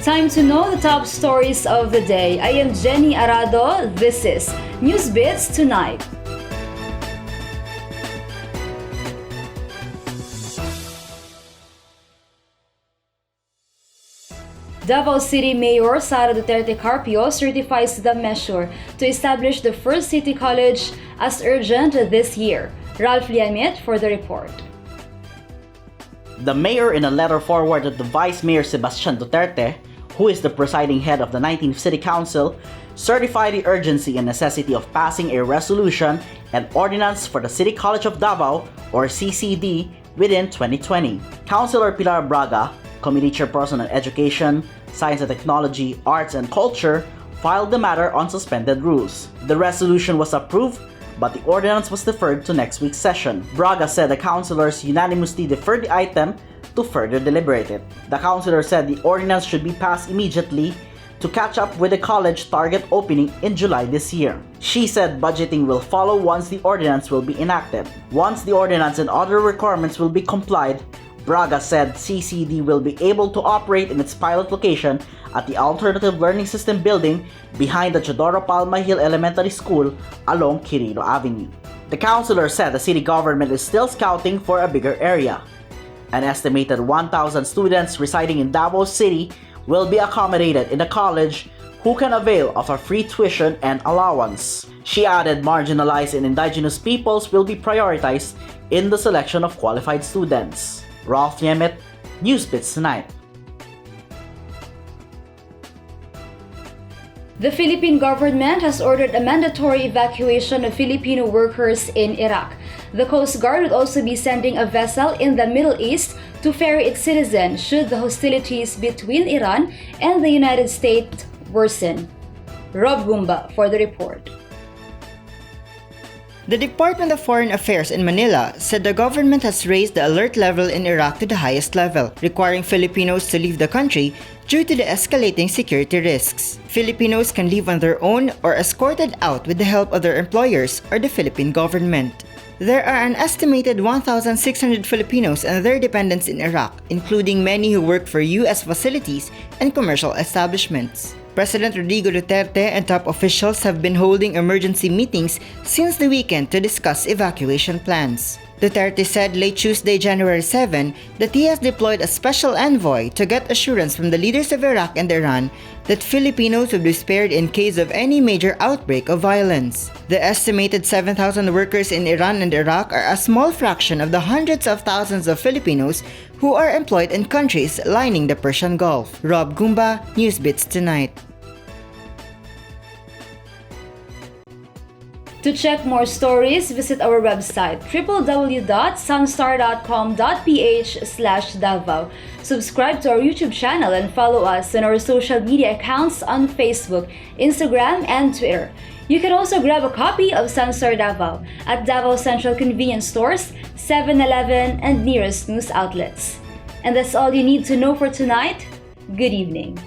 Time to know the top stories of the day. I am Jenny Arado. This is Newsbits Tonight. Davao City Mayor Sara Duterte-Carpio certifies the measure to establish the first city college as urgent this year. Ralph Liamit for the report. The mayor, in a letter forwarded to Vice Mayor Sebastian Duterte, who is the presiding head of the 19th City Council, certified the urgency and necessity of passing a resolution and ordinance for the City College of Davao, or CCD, within 2020. Councilor Pilar Braga, Committee Chairperson on Education, Science and Technology, Arts and Culture, filed the matter on suspended rules. The resolution was approved, but the ordinance was deferred to next week's session. Braga said the councilors unanimously deferred the item to further deliberate it. The councilor said the ordinance should be passed immediately to catch up with the college target opening in July this year. She said budgeting will follow once the ordinance will be enacted. Once the ordinance and other requirements will be complied, Braga said CCD will be able to operate in its pilot location at the Alternative Learning System building behind the Chodoro Palma Hill Elementary School along Quirino Avenue. The councilor said the city government is still scouting for a bigger area. An estimated 1,000 students residing in Davao City will be accommodated in the college who can avail of a free tuition and allowance. She added marginalized and indigenous peoples will be prioritized in the selection of qualified students. Ralph Liamit, Newsbits Tonight. The Philippine government has ordered a mandatory evacuation of Filipino workers in Iraq. The Coast Guard would also be sending a vessel in the Middle East to ferry its citizens should the hostilities between Iran and the United States worsen. Rob Gumba for the report. The Department of Foreign Affairs in Manila said the government has raised the alert level in Iraq to the highest level, requiring Filipinos to leave the country due to the escalating security risks. Filipinos can leave on their own or escorted out with the help of their employers or the Philippine government. There are an estimated 1,600 Filipinos and their dependents in Iraq, including many who work for U.S. facilities and commercial establishments. President Rodrigo Duterte and top officials have been holding emergency meetings since the weekend to discuss evacuation plans. Duterte said late Tuesday, January 7, that he has deployed a special envoy to get assurance from the leaders of Iraq and Iran that Filipinos will be spared in case of any major outbreak of violence. The estimated 7,000 workers in Iran and Iraq are a small fraction of the hundreds of thousands of Filipinos who are employed in countries lining the Persian Gulf. Rob Gumba, Newsbits Tonight. To check more stories, visit our website www.sunstar.com.ph/Davao. Subscribe to our YouTube channel and follow us on our social media accounts on Facebook, Instagram, and Twitter. You can also grab a copy of Sunstar Davao at Davao Central Convenience Stores, 7-Eleven, and nearest news outlets. And that's all you need to know for tonight. Good evening.